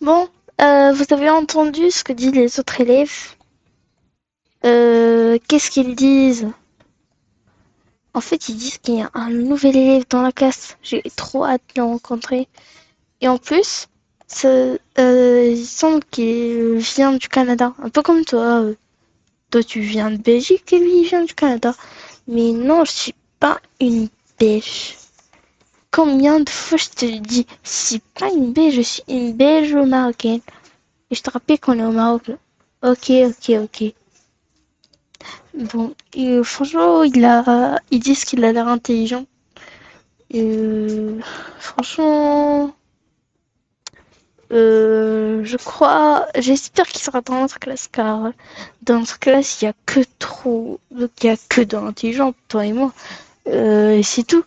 Bon, vous avez entendu ce que disent les autres élèves? Qu'est-ce qu'ils disent? En fait, ils disent qu'il y a un nouvel élève dans la classe. J'ai trop hâte de le rencontrer. Et en plus, il semble qu'il vient du Canada. Un peu comme toi. Toi, tu viens de Belgique et lui, il vient du Canada. Mais non, je suis pas une Belge. Combien de fois je te le dis? Je suis pas une Belge, je suis une Belge marocaine. Et je te rappelle qu'on est au Maroc, là. Ok, ok, ok. Bon, et franchement, ils disent qu'il a l'air intelligent. Euh, franchement, j'espère qu'il sera dans notre classe, car dans notre classe, il y a que de l'intelligent, toi et moi. Et c'est tout.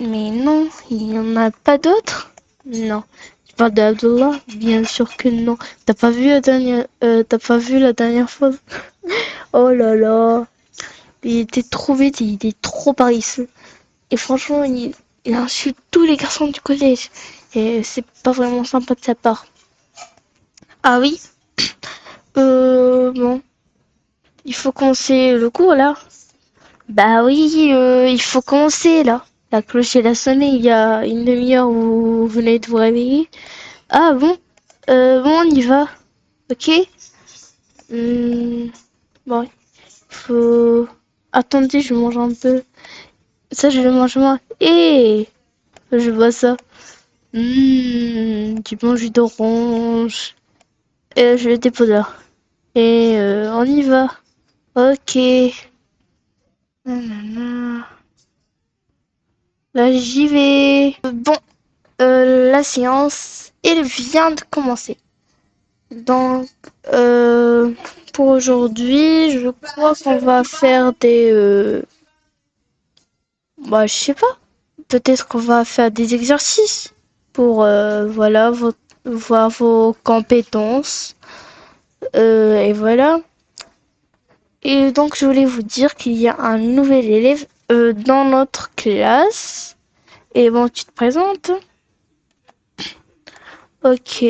Mais non, il n'y en a pas d'autres? Non. Tu parles d'Abdullah? Bien sûr que non. T'as pas vu la dernière fois? Oh là là. Il était trop vite, il est trop paresseux. Et franchement, il insulte tous les garçons du collège. Et c'est pas vraiment sympa de sa part. Ah oui? Bon. Il faut commencer le cours là. Bah oui, il faut commencer là. La cloche elle a sonné il y a une demi-heure où vous venez de vous réveiller. Ah bon? Bon, on y va. Ok? Bon, il faut... Attendez, je mange un peu. Ça, je le mange moi. Eh, je vois ça. Du bon jus d'orange. Et je le dépose là. Et on y va. Ok. Nanana. Là, j'y vais. Bon, la séance, elle vient de commencer. Donc, pour aujourd'hui, je crois qu'on va faire bah, je sais pas. Peut-être qu'on va faire des exercices pour, voilà, voir vos compétences. Et voilà. Et donc, je voulais vous dire qu'il y a un nouvel élève dans notre classe. Et bon, tu te présentes? Ok.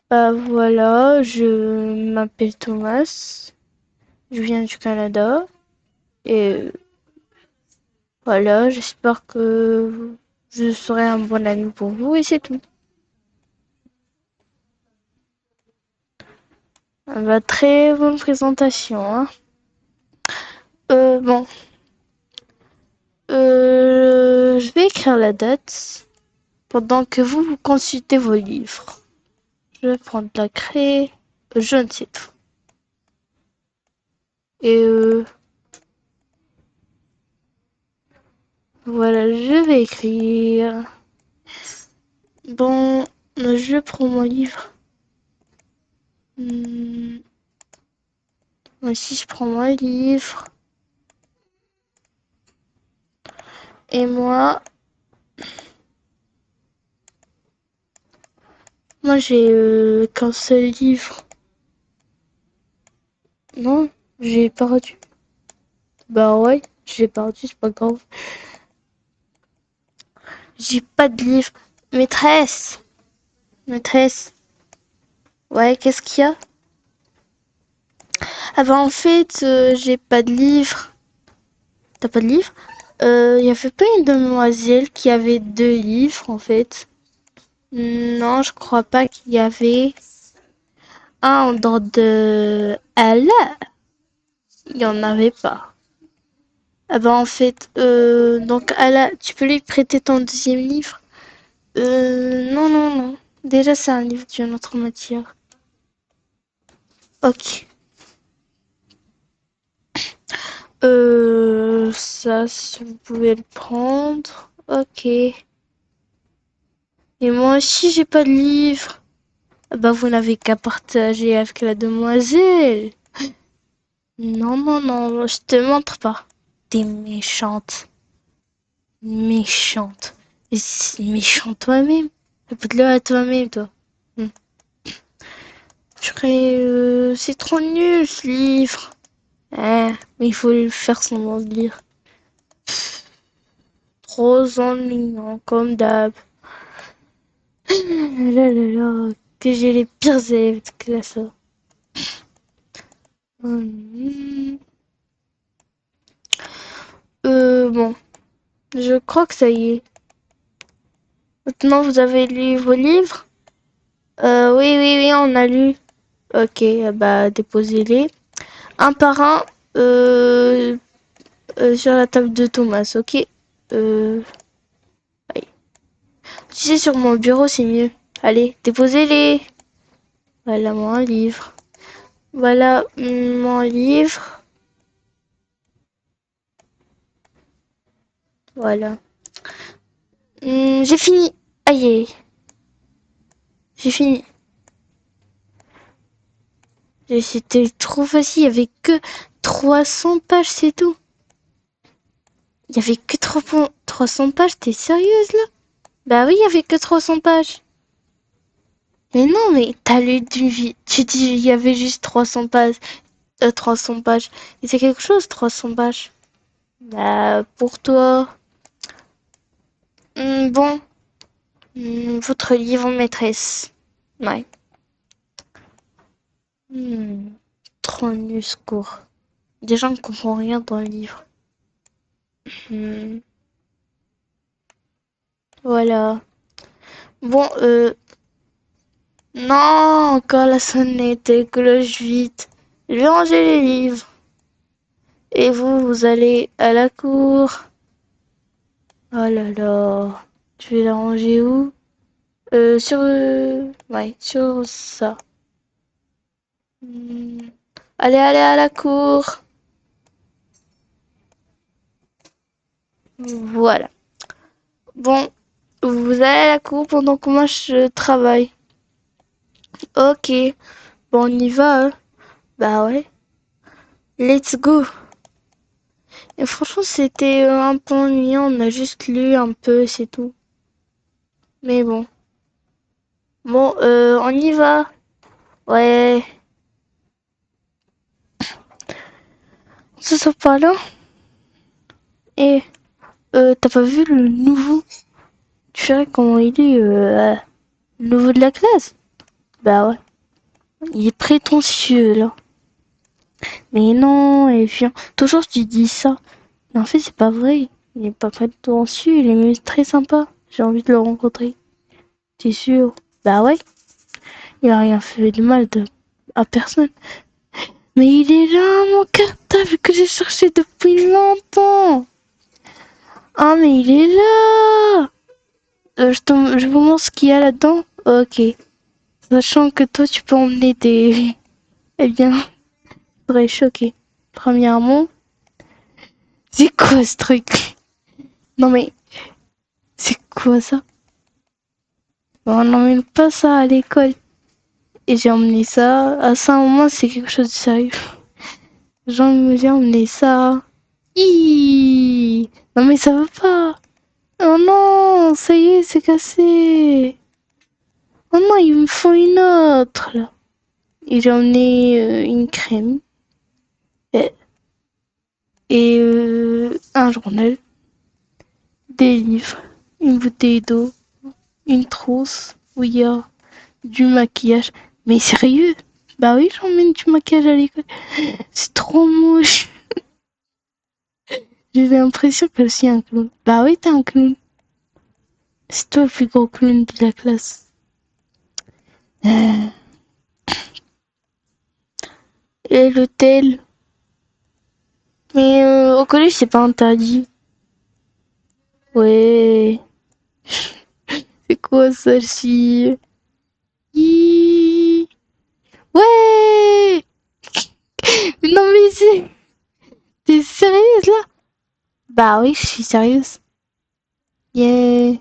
Bah voilà, je m'appelle Thomas. Je viens du Canada. Et voilà, j'espère que je serai un bon ami pour vous et c'est tout. Bah, très bonne présentation, hein. Bon, je vais écrire la date pendant que vous consultez vos livres. Je vais prendre la craie jaune titre. Et voilà, je vais écrire. Bon, je prends mon livre. Hmm, si je prends mon livre. Et moi j'ai qu'un seul livre. Non, j'ai perdu. Bah ouais, j'ai perdu, c'est pas grave. J'ai pas de livre. Maîtresse, maîtresse. Ouais, qu'est-ce qu'il y a? Ah bah en fait, j'ai pas de livre. T'as pas de livre? Il y avait pas une demoiselle qui avait deux livres en fait. Non, je crois pas qu'il y avait un dans de... Ah là, il y en avait pas. Ah bah en fait, donc Ala, tu peux lui prêter ton deuxième livre? Non, non, non. Déjà, c'est un livre d'une autre matière. Ok. Ça, si vous pouvez le prendre. Ok. Et moi aussi, j'ai pas de livre. Ah bah, vous n'avez qu'à partager avec la demoiselle. Non, non, non, je te montre pas. T'es méchante. Méchante. Et c'est méchant toi-même. Écoute-le à toi-même, toi. Hmm. C'est trop nul, ce livre. Mais il faut le faire sans de lire. Trop ennuyant, comme d'hab. là là là, que j'ai les pires élèves de classe. Hum, bon, je crois que ça y est. Maintenant, vous avez lu vos livres? Oui, oui, oui, on a lu. Ok, bah, déposez-les. Un par un, euh, sur la table de Thomas, ok? Euh, ouais. Tu sais, sur mon bureau, c'est mieux. Allez, déposez-les. Voilà mon livre. Voilà mon livre. Voilà. J'ai fini. Aïe, aïe, j'ai fini. C'était trop facile. Il y avait que 300 pages, c'est tout. Il y avait que 300 pages. T'es sérieuse là? Bah oui, il y avait que 300 pages. Mais non, mais t'as lu d'une vie. Tu dis il y avait juste 300 pages. 300 pages. Et c'est quelque chose, 300 pages. Bah, pour toi. Bon. Votre livre maîtresse. Ouais. Hmm, Trop nul ce cours. Déjà, on ne comprend rien dans le livre. Hmm, Voilà. Bon, non, encore la sonnette, cloche vite. Je vais ranger les livres. Et vous, vous allez à la cour. Oh là là. Tu vais la ranger où? Ouais, sur ça. Hmm, Allez, allez à la cour. Voilà. Bon, vous allez à la cour pendant que moi je travaille. Ok. Bon, on y va, hein. Bah ouais. Let's go. Et franchement, c'était un peu ennuyant. On a juste lu un peu, c'est tout. Mais bon. Bon, on y va. Ouais. Ça sort par là. Et t'as pas vu le nouveau? Tu sais comment il est, le nouveau de la classe? Bah ouais. Il est prétentieux, là. Mais non, et puis, toujours tu dis ça. Mais en fait, c'est pas vrai. Il est pas prétentieux, il est même très sympa. J'ai envie de le rencontrer. T'es sûr? Bah ouais. Il a rien fait de mal à personne. Mais il est là, mon cartable que j'ai cherché depuis longtemps. Ah, mais il est là. Je vous montre ce qu'il y a là-dedans. Ok. Sachant que toi, tu peux emmener des... Eh bien, je serais choquée. Premièrement, c'est quoi ce truc? Non mais, c'est quoi ça? On n'emmène pas ça à l'école. Et j'ai emmené ça. À ça, au moins, c'est quelque chose de sérieux. J'ai emmené ça. Hi. Non mais ça va pas. Oh non, ça y est, c'est cassé. Oh non, il me faut une autre là. Et j'ai emmené une crème et, un journal, des livres, une bouteille d'eau, une trousse où il y a du maquillage. Mais sérieux? Bah oui, j'emmène du maquillage à l'école. C'est trop moche. J'ai l'impression que je suis un clown. Bah oui, t'es un clown. C'est toi le plus gros clown de la classe. Euh, Et l'hôtel. Mais au collège, c'est pas interdit. Ouais. C'est quoi celle-ci? Hi. Ouais. Mais non mais t'es sérieuse là? Bah oui, je suis sérieuse. Yeah.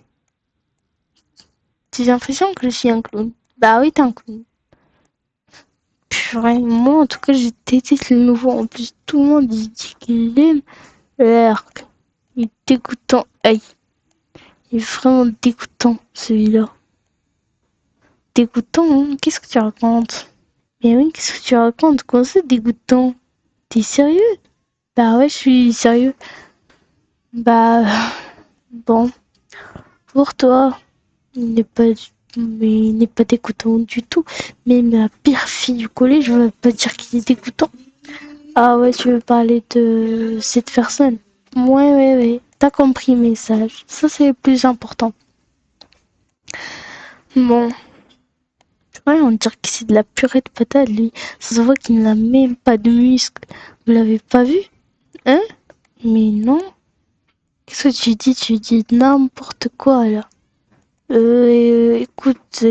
J'ai l'impression que je suis un clown. Bah oui, t'es un clown. Purée, moi en tout cas, je déteste le nouveau. En plus, tout le monde il dit qu'il l'aime. L'arc. Il est dégoûtant. Aïe. Il est vraiment dégoûtant celui-là. Dégoûtant, hein? Qu'est-ce que tu racontes? Mais oui, qu'est-ce que tu racontes? Comment c'est dégoûtant? T'es sérieux? Bah ouais, je suis sérieux. Bah, bon, pour toi, il n'est pas mais il n'est pas dégoûtant du tout. Même la pire fille du collège, je ne vais pas dire qu'il est dégoûtant. Ah ouais, tu veux parler de cette personne? Ouais, ouais, ouais. T'as compris le message. Ça, c'est le plus important. Bon, ouais, on dirait que c'est de la purée de patate, lui. Ça se voit qu'il n'a même pas de muscles. Vous l'avez pas vu? Hein? Mais non. Qu'est-ce que tu dis? Tu dis n'importe quoi, là. Écoute,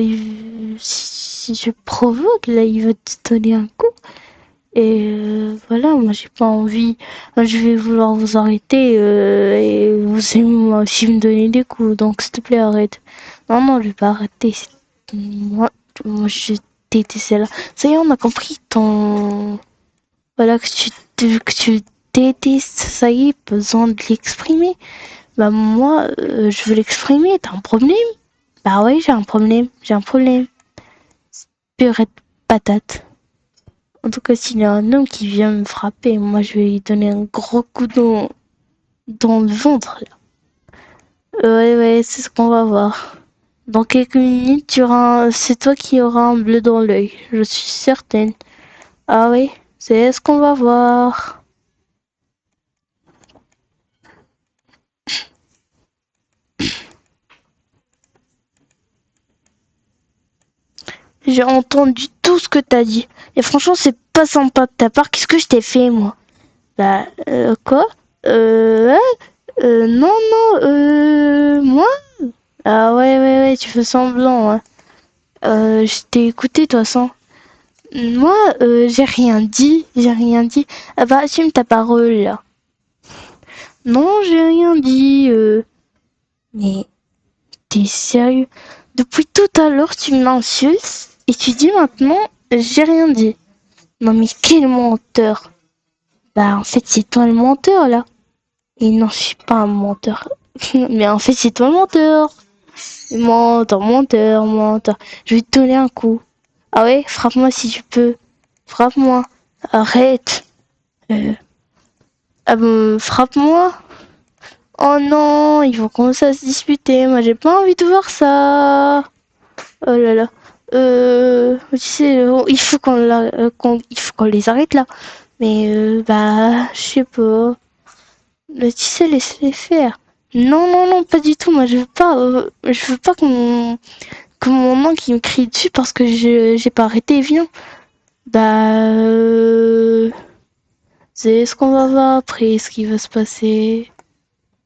si je provoque, là, il va te donner un coup. Et voilà, moi, j'ai pas envie. Moi, je vais vouloir vous arrêter et vous allez moi aussi me donner des coups. Donc, s'il te plaît, arrête. Non, non, je vais pas arrêter. Moi, moi, je déteste là. Ça y est, on a compris ton. Voilà, que tu détestes. Ça y est, besoin de l'exprimer. Bah, moi, je veux l'exprimer. T'as un problème? Bah ouais, j'ai un problème. J'ai un problème. Purée de patate. En tout cas, s'il y a un homme qui vient me frapper, moi je vais lui donner un gros coup dans le ventre. Là. Ouais, ouais, c'est ce qu'on va voir. Dans quelques minutes, c'est toi qui auras un bleu dans l'œil, je suis certaine. Ah oui, c'est ce qu'on va voir. J'ai entendu tout ce que t'as dit. Et franchement, c'est pas sympa de ta part. Qu'est-ce que je t'ai fait, moi? Bah, quoi? Ouais, non, non, moi? Ah ouais, ouais, ouais, tu fais semblant, hein. Je t'ai écouté, de toute façon. Moi, j'ai rien dit, j'ai rien dit. Ah bah, assume ta parole, là. Non, j'ai rien dit. Mais t'es sérieux? Depuis tout à l'heure, tu m'insultes et tu dis maintenant, j'ai rien dit. Non mais quel menteur. Bah en fait, c'est toi le menteur, là. Et non, je suis pas un menteur. Mais en fait, c'est toi le menteur. Menteur, menteur, menteur. Je vais te donner un coup. Ah ouais, frappe-moi si tu peux. Frappe-moi. Arrête. Euh, frappe-moi. Oh non, ils vont commencer à se disputer. Moi, j'ai pas envie de voir ça. Oh là là. Tu sais, il faut qu'on les arrête là. Mais bah, je sais pas. Mais tu sais, laisse-les faire. Non, non, non, pas du tout. Moi, je veux pas que mon oncle il me crie dessus parce que j'ai pas arrêté. Viens. Bah, c'est ce qu'on va voir après, ce qui va se passer.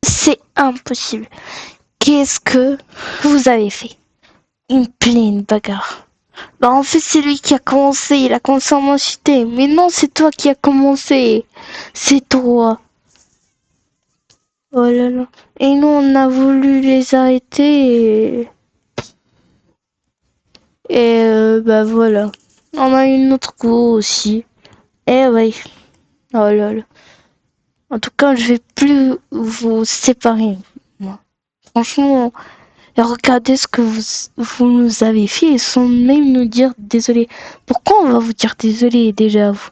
C'est impossible. Qu'est-ce que vous avez fait? Une pleine bagarre. Bah en fait c'est lui qui a commencé, il a commencé à m'insulter. Mais non, c'est toi qui a commencé. C'est toi. Oh là là. Et nous on a voulu les arrêter bah voilà. On a eu notre coup aussi. Eh ouais. Oh là là. En tout cas, je vais plus vous séparer, moi. Franchement, regardez ce que vous nous avez fait sans même nous dire désolé. Pourquoi on va vous dire désolé déjà, vous?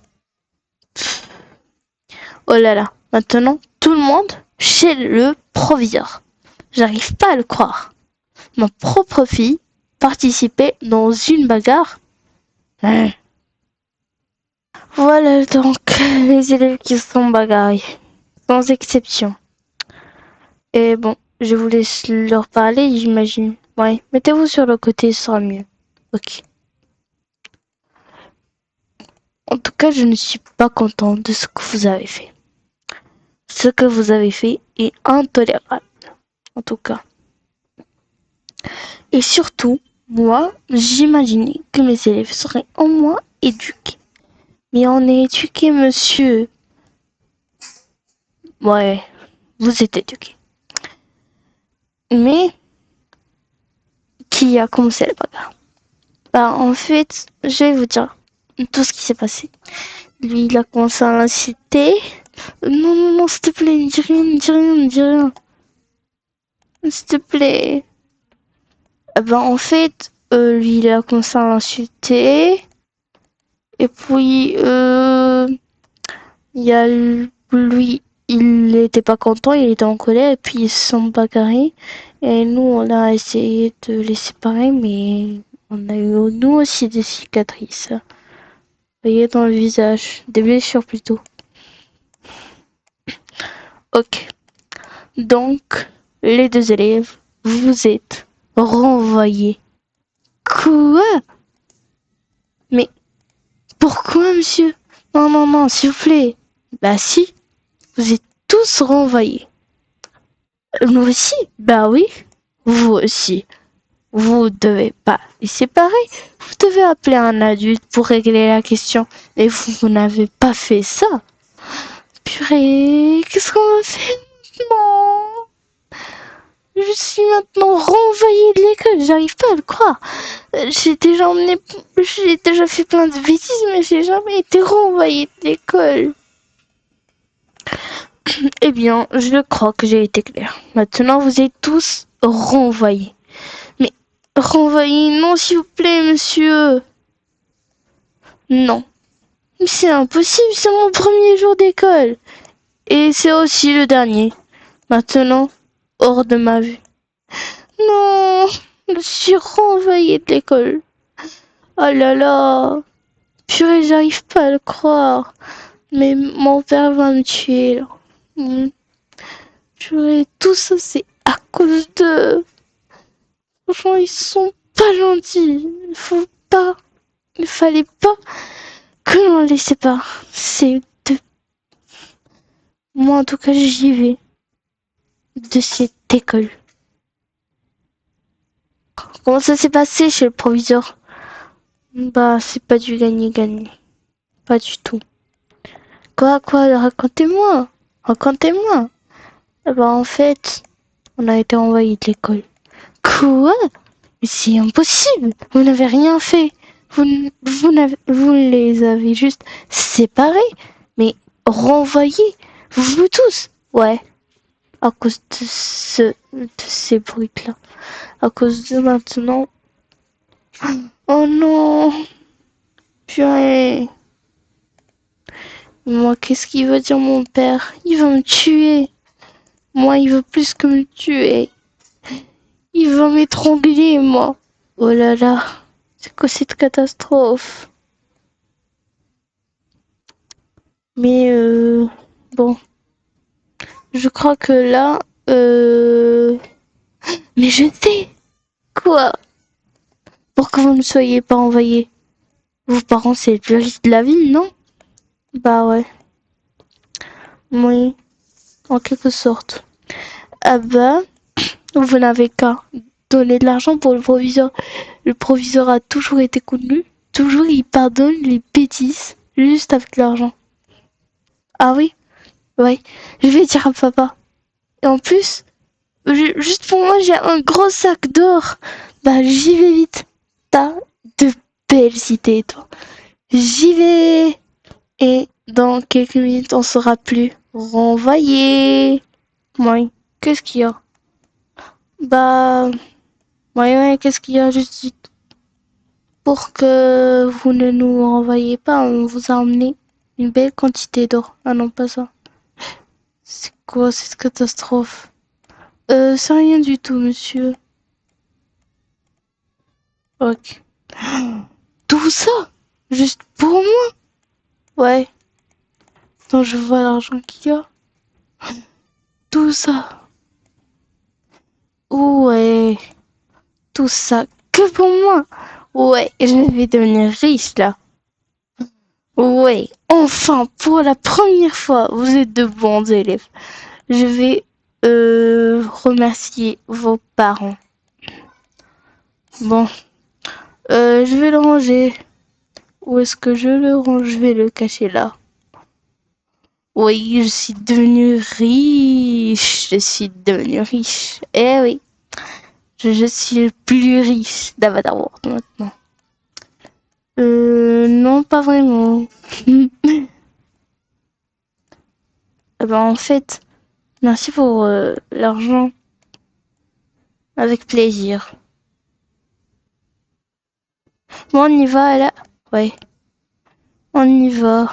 Oh là là. Maintenant, tout le monde chez le proviseur. J'arrive pas à le croire. Ma propre fille participait dans une bagarre. Hein. Voilà donc les élèves qui se sont bagarrés. Sans exception. Et bon, je vous laisse leur parler, j'imagine. Ouais, mettez-vous sur le côté, ce sera mieux. Ok. En tout cas, je ne suis pas content de ce que vous avez fait. Ce que vous avez fait est intolérable, en tout cas. Et surtout, moi, j'imaginais que mes élèves seraient au moins éduqués. Mais on est éduqués, monsieur. Ouais, vous êtes éduqués. Mais qui a commencé la bagarre? Bah, en fait, je vais vous dire tout ce qui s'est passé. Lui, il a commencé à l'insulter. Non, non, non, s'il te plaît, ne dis rien, ne dis rien, ne dis rien. S'il te plaît. Eh ben, en fait, lui, il a commencé à l'insulter. Et puis, il y a lui, il était pas content, il était en colère, et puis ils se sont bagarrés. Et nous, on a essayé de les séparer, mais on a eu nous aussi des cicatrices. Vous voyez dans le visage, des blessures plutôt. Ok. Donc, les deux élèves, vous êtes renvoyés. Quoi? Mais pourquoi, monsieur? Non, non, non, s'il vous plaît. Bah si, vous êtes tous renvoyés. Nous aussi? Bah oui, vous aussi. Vous devez pas les séparer. Vous devez appeler un adulte pour régler la question. Et vous n'avez pas fait ça. Purée, qu'est-ce qu'on va faire maintenant? Je suis maintenant renvoyée de l'école, j'arrive pas à le croire. J'ai déjà fait plein de bêtises, mais j'ai jamais été renvoyée de l'école. Eh bien, je crois que j'ai été claire. Maintenant, vous êtes tous renvoyés. Mais renvoyés, non, s'il vous plaît, monsieur. Non. Mais c'est impossible, c'est mon premier jour d'école. Et c'est aussi le dernier. Maintenant, hors de ma vue. Non, je suis renvoyée de l'école. Oh là là. Purée, j'arrive pas à le croire. Mais mon père va me tuer, là. Purée, tout ça, c'est à cause d'eux. Franchement, ils sont pas gentils. Il fallait pas que l'on les sépare. C'est de... Moi, en tout cas, j'y vais de cette école. Comment ça s'est passé chez le proviseur? Bah, c'est pas du gagner-gagner. Pas du tout. Quoi, racontez-moi. Racontez-moi. Bah, en fait, on a été envahi de l'école. Quoi? Mais c'est impossible. Vous n'avez rien fait. Vous les avez juste séparés. Mais renvoyés. Vous tous. Ouais. À cause de ces bruits-là. À cause de maintenant. Oh non. Purée. Moi, qu'est-ce qu'il veut dire mon père? Il va me tuer. Moi, il veut plus que me tuer. Il va m'étrangler, moi. Oh là là. C'est quoi cette catastrophe? Mais bon, je crois que là, mais je sais quoi. Pour que vous ne soyez pas envoyés. Vos parents, c'est le plus riche de la ville, non? Bah ouais. Oui, en quelque sorte. Ah bah, vous n'avez qu'à donner de l'argent pour le proviseur. Le proviseur a toujours été connu. Toujours, il pardonne les bêtises juste avec l'argent. Ah oui? Ouais. Je vais dire à papa. Et en plus, juste pour moi, j'ai un gros sac d'or. Bah, j'y vais vite. T'as de belles idées, toi. J'y vais. Et dans quelques minutes, on sera plus renvoyé. Oui. Qu'est-ce qu'il y a? Bah, ouais, qu'est-ce qu'il y a juste vite? Pour que vous ne nous renvoyiez pas, on vous a emmené une belle quantité d'or. Ah non, pas ça. C'est quoi cette catastrophe? C'est rien du tout, monsieur. Ok. Tout ça? Juste pour moi? Ouais. Quand je vois l'argent qu'il y a. Tout ça. Ouais. Tout ça. Que pour moi? Ouais. Je vais devenir riche, là. Ouais. Enfin, pour la première fois, vous êtes de bons élèves. Je vais remercier vos parents. Bon. Je vais le ranger. Où est-ce que je le range? Je vais le cacher là. Oui, je suis devenue riche. Je suis devenue riche. Eh oui. Je suis le plus riche d'Avatar World maintenant. Non, pas vraiment. En fait, merci pour l'argent. Avec plaisir. Bon, on y va là. Ouais, on y va.